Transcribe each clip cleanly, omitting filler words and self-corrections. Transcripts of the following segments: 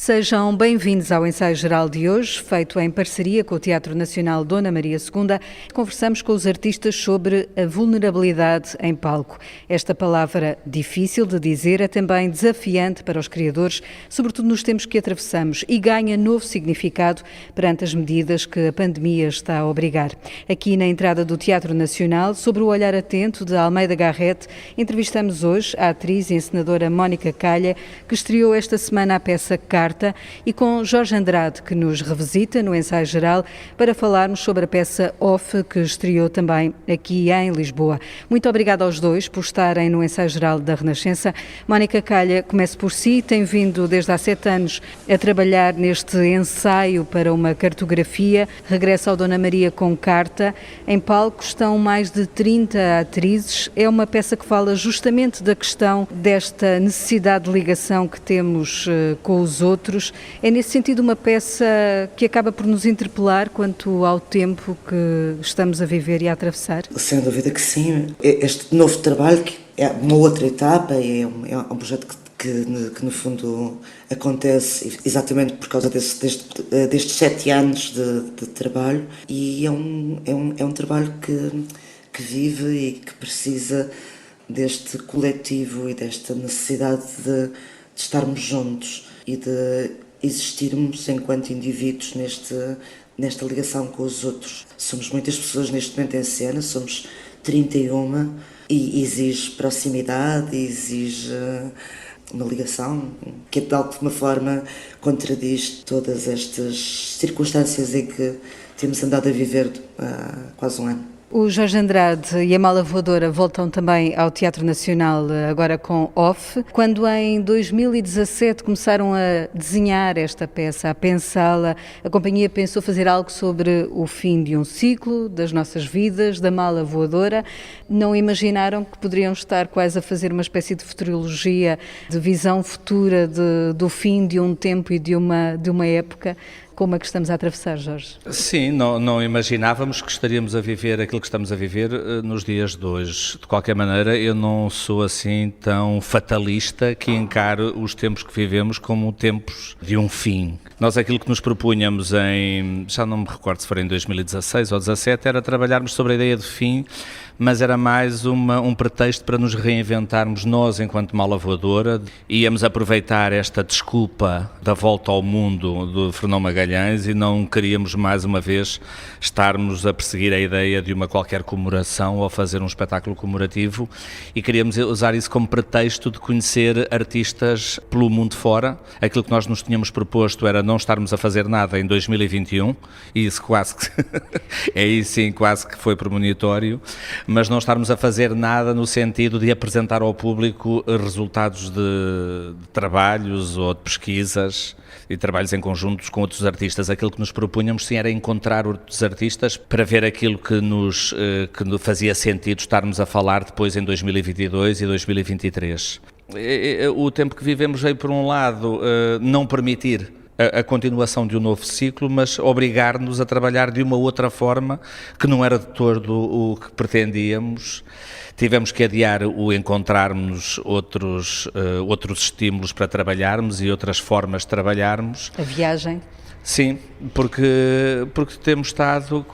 Sejam bem-vindos ao ensaio geral de hoje, feito em parceria com o Teatro Nacional Dona Maria II. Conversamos com os artistas sobre a vulnerabilidade em palco. Esta palavra difícil de dizer é também desafiante para os criadores, sobretudo nos tempos que atravessamos, e ganha novo significado perante as medidas que a pandemia está a obrigar. Aqui na entrada do Teatro Nacional, sobre o olhar atento de Almeida Garrett, entrevistamos hoje a atriz e encenadora Mónica Calha, que estreou esta semana a peça Carta, e com Jorge Andrade, que nos revisita no ensaio geral para falarmos sobre a peça Off, que estreou também aqui em Lisboa. Muito obrigada aos dois por estarem no ensaio geral da Renascença. Mónica Calha, comece por si, tem vindo desde há 7 anos a trabalhar neste ensaio para uma cartografia, regressa ao Dona Maria com Carta. Em palco estão mais de 30 atrizes. É uma peça que fala justamente da questão desta necessidade de ligação que temos com os outros. É nesse sentido uma peça que acaba por nos interpelar quanto ao tempo que estamos a viver e a atravessar? Sem dúvida que sim. Este novo trabalho que é uma outra etapa, é um projeto que no fundo acontece exatamente por causa destes 7 anos de trabalho, e é um trabalho que vive e que precisa deste coletivo e desta necessidade de estarmos juntos e de existirmos enquanto indivíduos nesta ligação com os outros. Somos muitas pessoas neste momento em cena, somos 31, e exige proximidade, exige uma ligação que de alguma forma contradiz todas estas circunstâncias em que temos andado a viver há quase um ano. O Jorge Andrade e a Mala Voadora voltam também ao Teatro Nacional, agora com Off. Quando em 2017 começaram a desenhar esta peça, a pensá-la, a companhia pensou fazer algo sobre o fim de um ciclo, das nossas vidas, da Mala Voadora. Não imaginaram que poderiam estar quase a fazer uma espécie de futurologia, de visão futura do fim de um tempo e de uma época, como a que estamos a atravessar, Jorge? Sim, não imaginávamos que estaríamos a viver aquilo que estamos a viver nos dias de hoje. De qualquer maneira, eu não sou assim tão fatalista que encaro os tempos que vivemos como tempos de um fim. Nós aquilo que nos propunhamos já não me recordo se foi em 2016 ou 2017, era trabalharmos sobre a ideia de fim, mas era mais um pretexto para nos reinventarmos nós enquanto Mala Voadora. Íamos aproveitar esta desculpa da volta ao mundo do Fernão Magalhães e não queríamos mais uma vez estarmos a perseguir a ideia de uma qualquer comemoração ou fazer um espetáculo comemorativo, e queríamos usar isso como pretexto de conhecer artistas pelo mundo fora. Aquilo que nós nos tínhamos proposto era não estarmos a fazer nada em 2021, e isso quase que aí sim quase que foi premonitório, mas não estarmos a fazer nada no sentido de apresentar ao público resultados de trabalhos ou de pesquisas e trabalhos em conjuntos com outros artistas. Aquilo que nos propunhamos sim era encontrar outros artistas para ver aquilo que nos fazia sentido estarmos a falar depois em 2022 e 2023. O tempo que vivemos veio, por um lado, não permitir a continuação de um novo ciclo, mas obrigar-nos a trabalhar de uma outra forma que não era de todo o que pretendíamos. Tivemos que adiar o encontrarmos outros estímulos para trabalharmos e outras formas de trabalharmos. A viagem? Sim, porque temos estado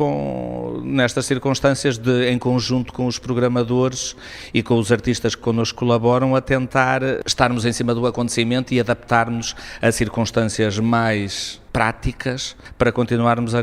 nestas circunstâncias em conjunto com os programadores e com os artistas que connosco colaboram, a tentar estarmos em cima do acontecimento e adaptarmos a circunstâncias mais práticas para continuarmos a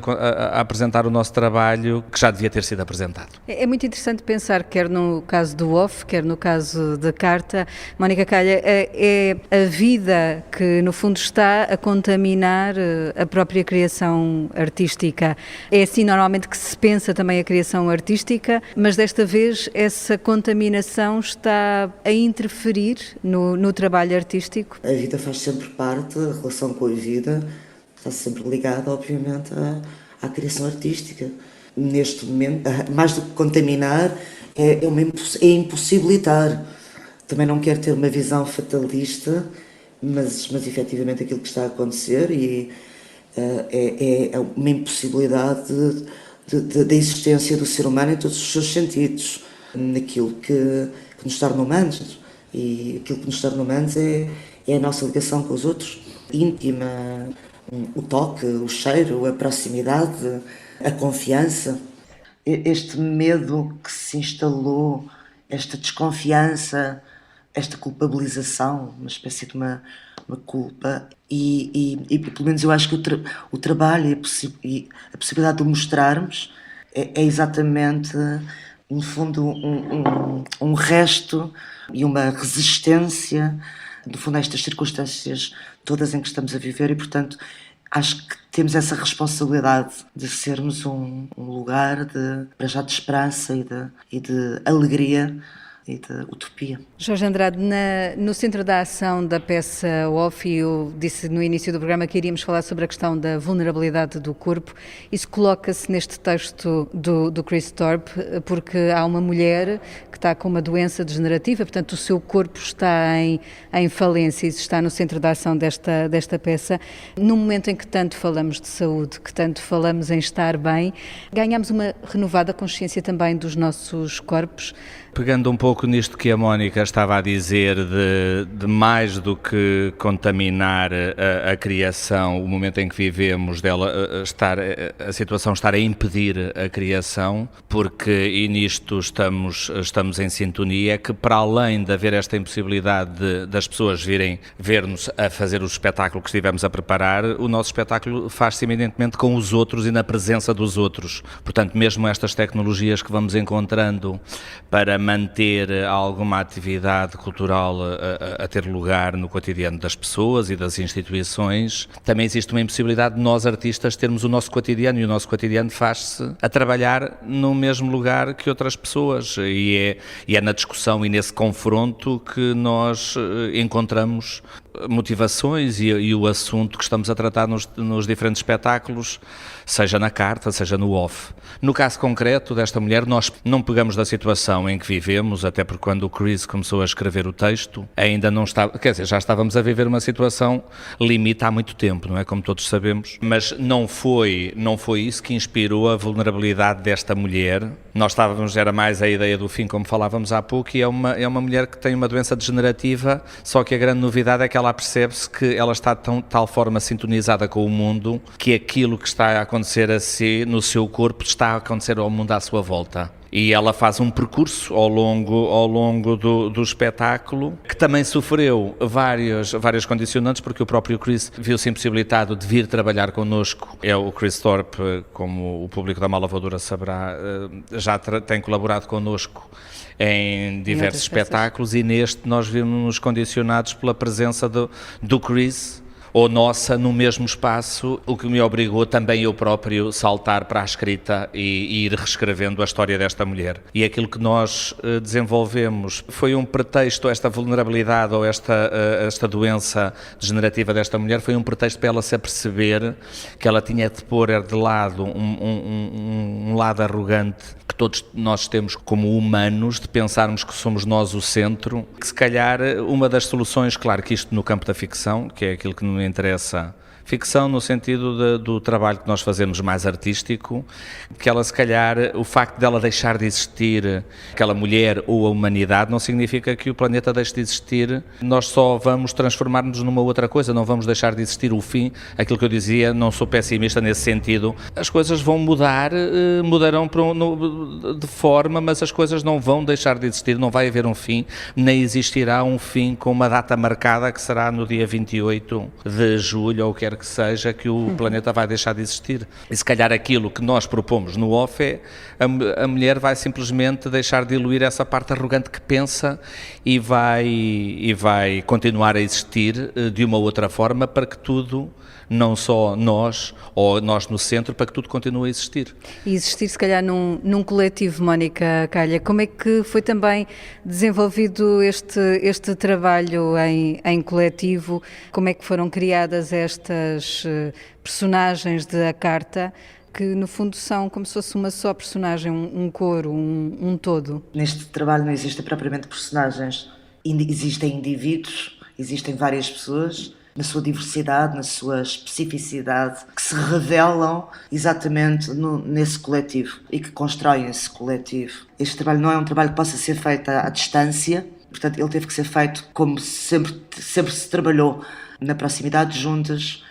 apresentar o nosso trabalho que já devia ter sido apresentado. É muito interessante pensar, quer no caso do Off, quer no caso da Carta, Mónica Calha, é a vida que no fundo está a contaminar a própria criação artística. É assim normalmente que se pensa também a criação artística, mas desta vez essa contaminação está a interferir no trabalho artístico? A vida faz sempre parte, a relação com a vida está sempre ligada, obviamente, à criação artística. Neste momento, mais do que contaminar, é impossibilitar. Também não quero ter uma visão fatalista, mas efetivamente aquilo que está a acontecer é uma impossibilidade da existência do ser humano em todos os seus sentidos, naquilo que nos torna humanos. E aquilo que nos torna humanos é a nossa ligação com os outros. íntima, o toque, o cheiro, a proximidade, a confiança. Este medo que se instalou, esta desconfiança, esta culpabilização, uma espécie de uma culpa, e pelo menos eu acho que o trabalho e a possibilidade de o mostrarmos é exatamente, no fundo, um resto e uma resistência, no fundo, a estas circunstâncias todas em que estamos a viver, e portanto acho que temos essa responsabilidade de sermos um lugar para já de esperança e de alegria e de utopia. Jorge Andrade, no centro da ação da peça Off, eu disse no início do programa que iríamos falar sobre a questão da vulnerabilidade do corpo. Isso coloca-se neste texto do Chris Thorpe, porque há uma mulher que está com uma doença degenerativa, portanto o seu corpo está em falência, isso está no centro da ação desta peça. No momento em que tanto falamos de saúde, que tanto falamos em estar bem, ganhamos uma renovada consciência também dos nossos corpos. Pegando um pouco nisto que a Mónica estava a dizer de mais do que contaminar a criação, o momento em que vivemos, a situação estar a impedir a criação, porque, e nisto estamos em sintonia, que para além de haver esta impossibilidade das pessoas virem ver-nos a fazer o espetáculo que estivemos a preparar, o nosso espetáculo faz-se eminentemente com os outros e na presença dos outros. Portanto, mesmo estas tecnologias que vamos encontrando para manter alguma atividade cultural a ter lugar no cotidiano das pessoas e das instituições, também existe uma impossibilidade de nós artistas termos o nosso cotidiano, e o nosso cotidiano faz-se a trabalhar no mesmo lugar que outras pessoas, e é na discussão e nesse confronto que nós encontramos motivações e o assunto que estamos a tratar nos diferentes espetáculos, seja na carta, seja no off. No caso concreto desta mulher, nós não pegamos da situação em que vivemos, até porque quando o Chris começou a escrever o texto, ainda não estava, quer dizer, já estávamos a viver uma situação limite há muito tempo, não é? Como todos sabemos, mas não foi isso que inspirou a vulnerabilidade desta mulher. Nós era mais a ideia do fim, como falávamos há pouco, e é uma mulher que tem uma doença degenerativa, só que a grande novidade é que ela percebe-se que ela está de tal forma sintonizada com o mundo que aquilo que está a acontecer a si, no seu corpo, está a acontecer ao mundo à sua volta. E ela faz um percurso ao longo do espetáculo, que também sofreu vários condicionantes, porque o próprio Chris viu-se impossibilitado de vir trabalhar connosco. O Chris Thorpe, como o público da Malavadora saberá, já tem colaborado connosco em diversos espetáculos, e neste nós vimos-nos condicionados pela presença do Chris, ou nossa, no mesmo espaço, o que me obrigou também eu próprio saltar para a escrita e ir reescrevendo a história desta mulher. E aquilo que nós desenvolvemos foi um pretexto, esta vulnerabilidade ou esta doença degenerativa desta mulher foi um pretexto para ela se aperceber que ela tinha de pôr de lado um lado arrogante que todos nós temos como humanos, de pensarmos que somos nós o centro, que se calhar uma das soluções, claro que isto no campo da ficção, que é aquilo que me interessa, ficção no sentido do trabalho que nós fazemos mais artístico, que ela se calhar, o facto dela deixar de existir, aquela mulher ou a humanidade, não significa que o planeta deixe de existir, nós só vamos transformar-nos numa outra coisa, não vamos deixar de existir. O fim, aquilo que eu dizia, não sou pessimista nesse sentido, as coisas vão mudarão de forma, mas as coisas não vão deixar de existir, não vai haver um fim, nem existirá um fim com uma data marcada que será no dia 28 de julho, ou quer que seja, que o planeta vai deixar de existir. E se calhar aquilo que nós propomos no off é a mulher vai simplesmente deixar de diluir essa parte arrogante que pensa e vai continuar a existir de uma outra forma, para que tudo, não só nós, ou nós no centro, para que tudo continue a existir. E existir, se calhar, num coletivo, Mónica Calha. Como é que foi também desenvolvido este trabalho em coletivo? Como é que foram criadas estas personagens de A Carta, que no fundo são como se fosse uma só personagem, um coro, um todo? Neste trabalho não existem propriamente personagens, existem indivíduos, existem várias pessoas, na sua diversidade, na sua especificidade, que se revelam exatamente nesse coletivo e que constroem esse coletivo. Este trabalho não é um trabalho que possa ser feito à distância, Portanto, ele teve que ser feito como sempre se trabalhou, na proximidade, juntas.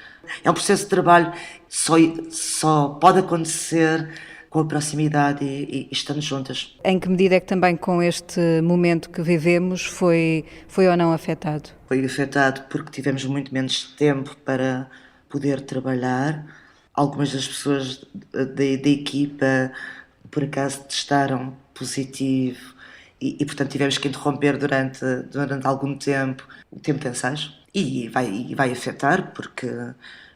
É um processo de trabalho que só pode acontecer com a proximidade e estando juntas. Em que medida é que também com este momento que vivemos foi ou não afetado? Foi afetado porque tivemos muito menos tempo para poder trabalhar. Algumas das pessoas da equipa, por acaso, testaram positivo e portanto, tivemos que interromper durante algum tempo o tempo de ensaios. E vai afetar porque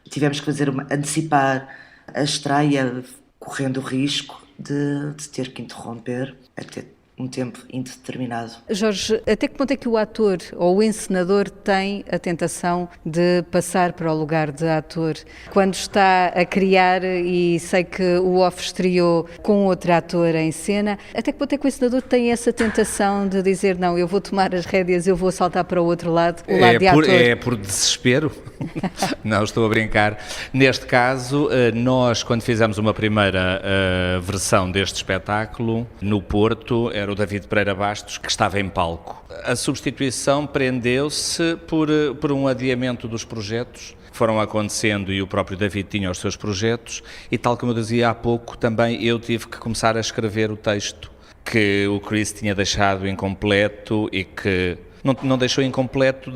tivemos que antecipar a estreia, correndo o risco de ter que interromper até um tempo indeterminado. Jorge, até que ponto é que o ator ou o encenador tem a tentação de passar para o lugar de ator? Quando está a criar, e sei que o off estreou com outro ator em cena, até que ponto é que o encenador tem essa tentação de dizer não, eu vou tomar as rédeas, eu vou saltar para o outro lado, o lado de ator? É por desespero? Não, estou a brincar. Neste caso, nós, quando fizemos uma primeira versão deste espetáculo, no Porto, era o David Pereira Bastos que estava em palco. A substituição prendeu-se por um adiamento dos projetos que foram acontecendo e o próprio David tinha os seus projetos e, tal como eu dizia há pouco, também eu tive que começar a escrever o texto que o Chris tinha deixado incompleto e que não deixou incompleto,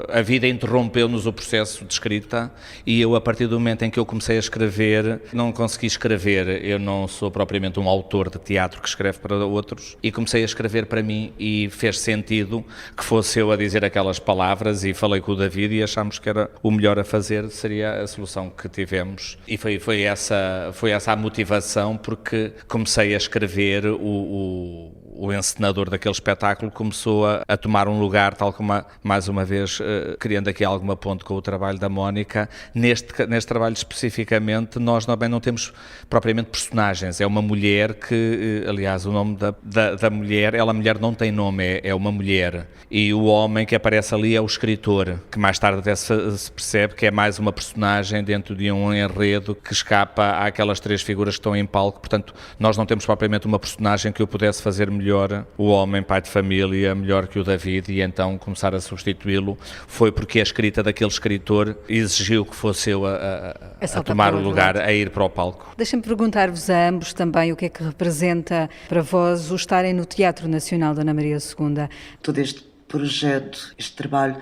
a vida interrompeu-nos o processo de escrita e eu, a partir do momento em que eu comecei a escrever, não consegui escrever. Eu não sou propriamente um autor de teatro que escreve para outros e comecei a escrever para mim e fez sentido que fosse eu a dizer aquelas palavras e falei com o David e achámos que era o melhor a fazer, seria a solução que tivemos e foi essa a motivação, porque comecei a escrever o encenador daquele espetáculo começou a tomar um lugar, tal como, mais uma vez, criando aqui alguma ponte com o trabalho da Mónica. Neste trabalho especificamente, nós também não temos propriamente personagens. É uma mulher que, aliás, o nome da mulher, a mulher não tem nome, é uma mulher. E o homem que aparece ali é o escritor, que mais tarde até se percebe que é mais uma personagem dentro de um enredo que escapa àquelas três figuras que estão em palco. Portanto, nós não temos propriamente uma personagem que eu pudesse fazer melhor, o homem, pai de família, melhor que o David, e então começar a substituí-lo foi porque a escrita daquele escritor exigiu que fosse eu a tomar o lugar, a ir para o palco. Deixem-me perguntar-vos a ambos também o que é que representa para vós o estarem no Teatro Nacional Dona Maria II. Todo este projeto, este trabalho,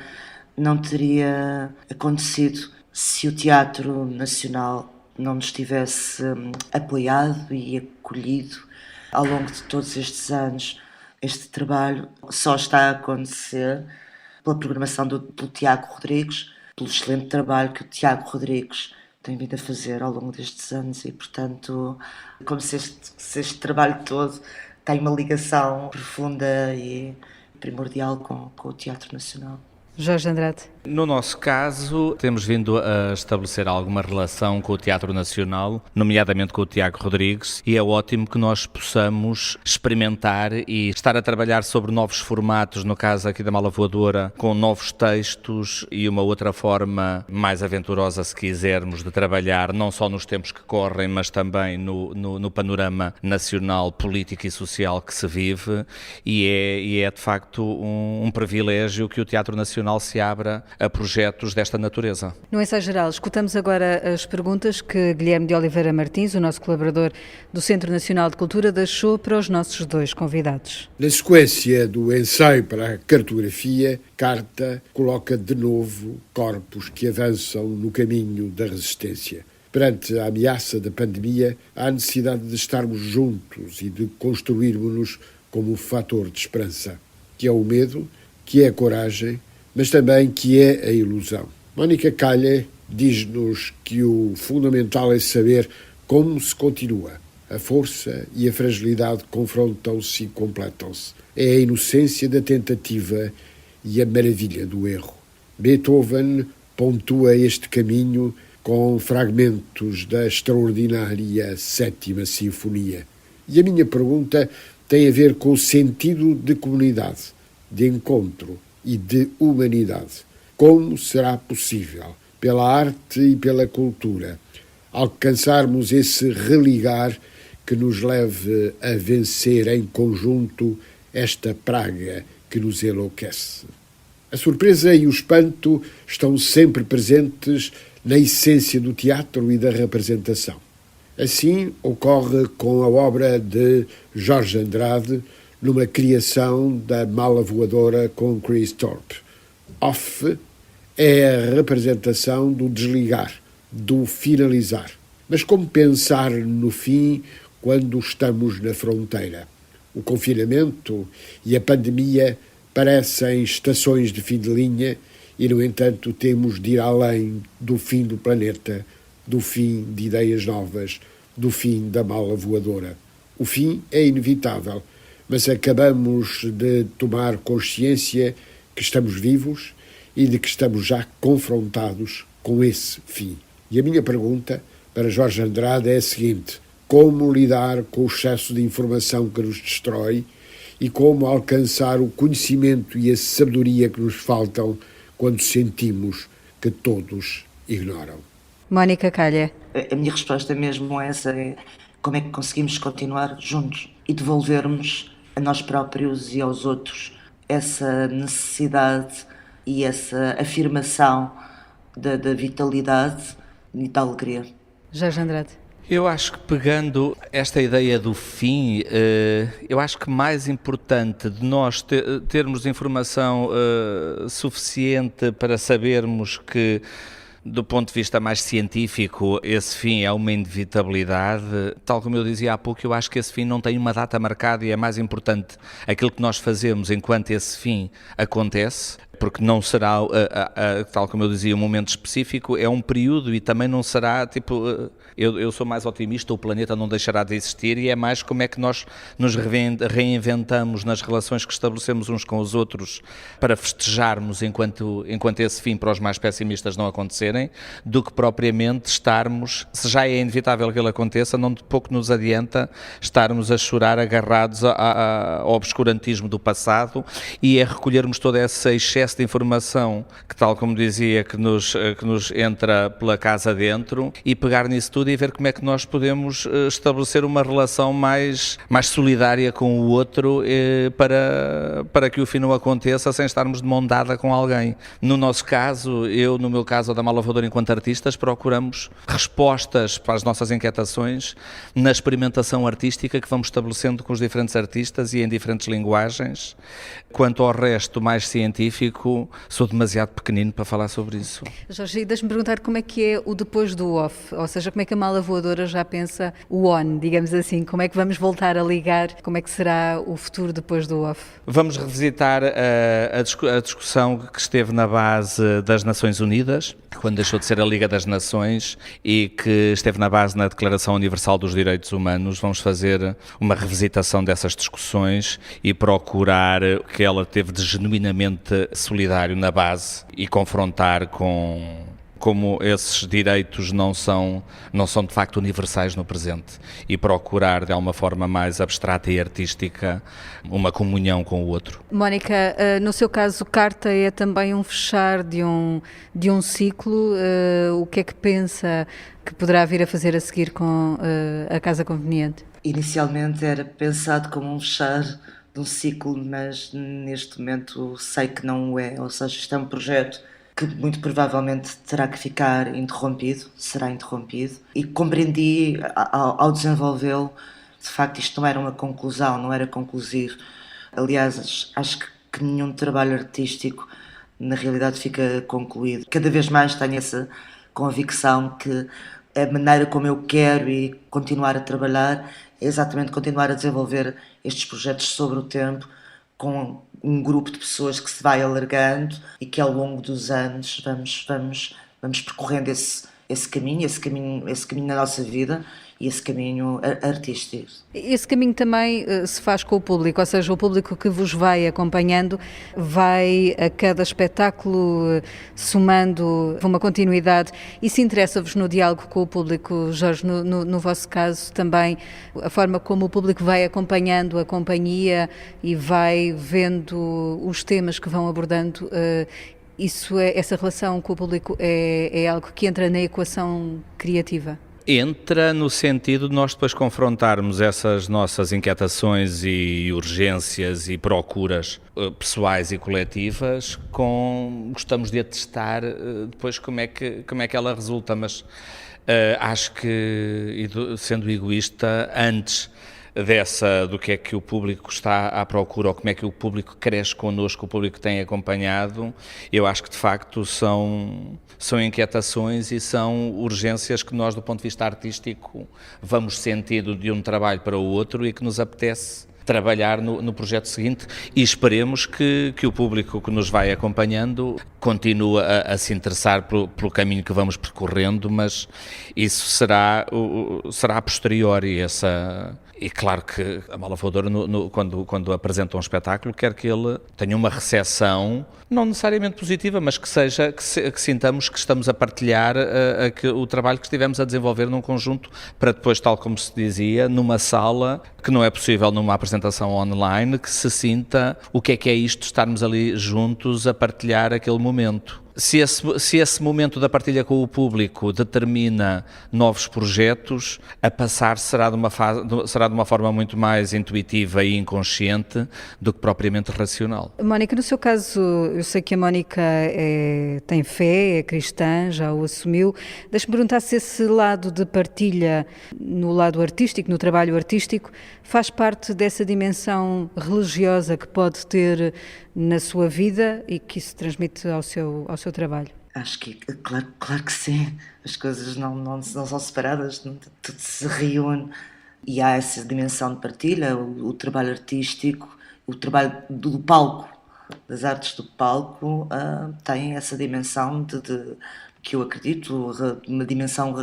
não teria acontecido se o Teatro Nacional não nos tivesse apoiado e acolhido ao longo de todos estes anos. Este trabalho só está a acontecer pela programação do Tiago Rodrigues, pelo excelente trabalho que o Tiago Rodrigues tem vindo a fazer ao longo destes anos e, portanto, como se este trabalho todo tem uma ligação profunda e primordial com o Teatro Nacional. Jorge Andrade. No nosso caso, temos vindo a estabelecer alguma relação com o Teatro Nacional, nomeadamente com o Tiago Rodrigues, e é ótimo que nós possamos experimentar e estar a trabalhar sobre novos formatos, no caso aqui da Mala Voadora, com novos textos e uma outra forma mais aventurosa, se quisermos, de trabalhar, não só nos tempos que correm, mas também no panorama nacional, político e social que se vive, e é de facto um privilégio que o Teatro Nacional se abra a projetos desta natureza. No ensaio geral, escutamos agora as perguntas que Guilherme de Oliveira Martins, o nosso colaborador do Centro Nacional de Cultura, deixou para os nossos dois convidados. Na sequência do ensaio para a cartografia, Carta coloca de novo corpos que avançam no caminho da resistência. Perante a ameaça da pandemia, há a necessidade de estarmos juntos e de construirmos-nos como um fator de esperança, que é o medo, que é a coragem, mas também que é a ilusão. Mónica Calha diz-nos que o fundamental é saber como se continua. A força e a fragilidade confrontam-se e completam-se. É a inocência da tentativa e a maravilha do erro. Beethoven pontua este caminho com fragmentos da extraordinária Sétima Sinfonia. E a minha pergunta tem a ver com o sentido de comunidade, de encontro e de humanidade. Como será possível, pela arte e pela cultura, alcançarmos esse religar que nos leve a vencer em conjunto esta praga que nos enlouquece. A surpresa e o espanto estão sempre presentes na essência do teatro e da representação. Assim ocorre com a obra de Jorge Andrade, numa criação da Mala Voadora com Chris Thorpe. Off é a representação do desligar, do finalizar. Mas como pensar no fim quando estamos na fronteira? O confinamento e a pandemia parecem estações de fim de linha e, no entanto, temos de ir além do fim do planeta, do fim de ideias novas, do fim da mala voadora. O fim é inevitável, mas acabamos de tomar consciência que estamos vivos e de que estamos já confrontados com esse fim. E a minha pergunta para Jorge Andrade é a seguinte: como lidar com o excesso de informação que nos destrói e como alcançar o conhecimento e a sabedoria que nos faltam quando sentimos que todos ignoram? Mónica Calha. A minha resposta mesmo essa é como é que conseguimos continuar juntos e devolvermos a nós próprios e aos outros essa necessidade e essa afirmação da vitalidade e da alegria. Jorge Andrade. Eu acho que pegando esta ideia do fim, eu acho que mais importante de nós termos informação suficiente para sabermos que, do ponto de vista mais científico, esse fim é uma inevitabilidade. Tal como eu dizia há pouco, eu acho que esse fim não tem uma data marcada e é mais importante aquilo que nós fazemos enquanto esse fim acontece, porque não será, tal como eu dizia, um momento específico, é um período e também não será, tipo, eu sou mais otimista, o planeta não deixará de existir e é mais como é que nós nos reinventamos nas relações que estabelecemos uns com os outros para festejarmos enquanto esse fim para os mais pessimistas não acontecerem, do que propriamente estarmos, se já é inevitável que ele aconteça, não de pouco nos adianta estarmos a chorar agarrados ao obscurantismo do passado e a recolhermos todo esse excesso de informação que, tal como dizia, que nos entra pela casa dentro e pegar nisso tudo e ver como é que nós podemos estabelecer uma relação mais solidária com o outro para que o fim não aconteça sem estarmos de mão dada com alguém. No nosso caso, no meu caso, da Mala Voadora, enquanto artistas, procuramos respostas para as nossas inquietações na experimentação artística que vamos estabelecendo com os diferentes artistas e em diferentes linguagens. Quanto ao resto mais científico, sou demasiado pequenino para falar sobre isso. Jorge, deixe-me perguntar como é que é o depois do off, ou seja, como é que a Mala Voadora já pensa o on, digamos assim, como é que vamos voltar a ligar, como é que será o futuro depois do off? Vamos revisitar a discussão que esteve na base das Nações Unidas, quando deixou de ser a Liga das Nações e que esteve na base na Declaração Universal dos Direitos Humanos. Vamos fazer uma revisitação dessas discussões e procurar que ela teve de genuinamente solidário na base e confrontar com como esses direitos não são de facto universais no presente e procurar de alguma forma mais abstrata e artística uma comunhão com o outro. Mónica, no seu caso, Carta é também um fechar de um ciclo. O que é que pensa que poderá vir a fazer a seguir com a Casa Conveniente? Inicialmente era pensado como um fechar de um ciclo, mas neste momento sei que não o é, ou seja, isto é um projeto que muito provavelmente terá que ficar será interrompido, e compreendi ao desenvolvê-lo, de facto isto não era uma conclusão, não era conclusivo. Aliás, acho que nenhum trabalho artístico na realidade fica concluído. Cada vez mais tenho essa convicção que a maneira como eu quero e continuar a trabalhar é exatamente continuar a desenvolver estes projetos sobre o tempo, com um grupo de pessoas que se vai alargando e que ao longo dos anos vamos percorrendo esse caminho na nossa vida e esse caminho artístico. Esse caminho também se faz com o público, ou seja, o público que vos vai acompanhando vai a cada espetáculo somando uma continuidade. Isso interessa-vos no diálogo com o público, Jorge, no vosso caso também, a forma como o público vai acompanhando a companhia e vai vendo os temas que vão abordando. Essa relação com o público é algo que entra na equação criativa? Entra no sentido de nós depois confrontarmos essas nossas inquietações e urgências e procuras pessoais e coletivas com, gostamos de atestar depois como é que ela resulta, mas acho que, sendo egoísta, antes do que é que o público está à procura ou como é que o público cresce connosco, o público tem acompanhado, eu acho que de facto são inquietações e são urgências que nós do ponto de vista artístico vamos sentindo de um trabalho para o outro e que nos apetece trabalhar no projeto seguinte e esperemos que o público que nos vai acompanhando continue a se interessar pelo caminho que vamos percorrendo, mas isso será a posteriori, e claro que a Mala Voadora, quando apresenta um espetáculo, quer que ele tenha uma recepção, não necessariamente positiva, mas que sintamos que estamos a partilhar o trabalho que estivemos a desenvolver num conjunto para depois, tal como se dizia, numa sala, que não é possível numa apresentação online, que se sinta o que é isto, estarmos ali juntos a partilhar aquele momento. Se esse momento da partilha com o público determina novos projetos, a passar será de uma forma muito mais intuitiva e inconsciente do que propriamente racional. Mónica, no seu caso, eu sei que a Mónica tem fé, é cristã, já o assumiu. Deixe-me perguntar se esse lado de partilha no lado artístico, no trabalho artístico, faz parte dessa dimensão religiosa que pode ter na sua vida e que isso transmite ao seu trabalho? Acho que, claro que sim. As coisas não são separadas, tudo se reúne. E há essa dimensão de partilha, o trabalho artístico, o trabalho do palco, das artes do palco, tem essa dimensão que eu acredito, uma dimensão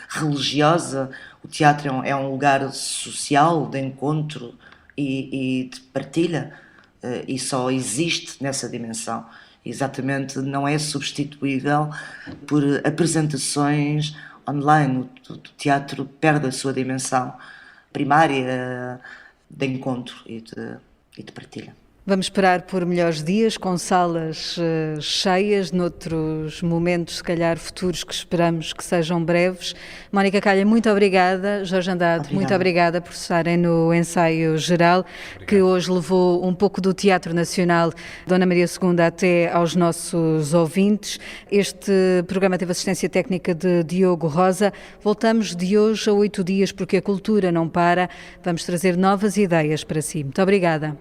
religiosa. O teatro é um lugar social de encontro e de partilha, e só existe nessa dimensão. Exatamente, não é substituível por apresentações online. O teatro perde a sua dimensão primária de encontro e de partilha. Vamos esperar por melhores dias, com salas cheias, noutros momentos, se calhar futuros, que esperamos que sejam breves. Mónica Calha, muito obrigada. Jorge Andrade, muito obrigada por estarem no ensaio geral, que hoje levou um pouco do Teatro Nacional Dona Maria II até aos nossos ouvintes. Este programa teve assistência técnica de Diogo Rosa. Voltamos de hoje a 8 dias, porque a cultura não para. Vamos trazer novas ideias para si. Muito obrigada.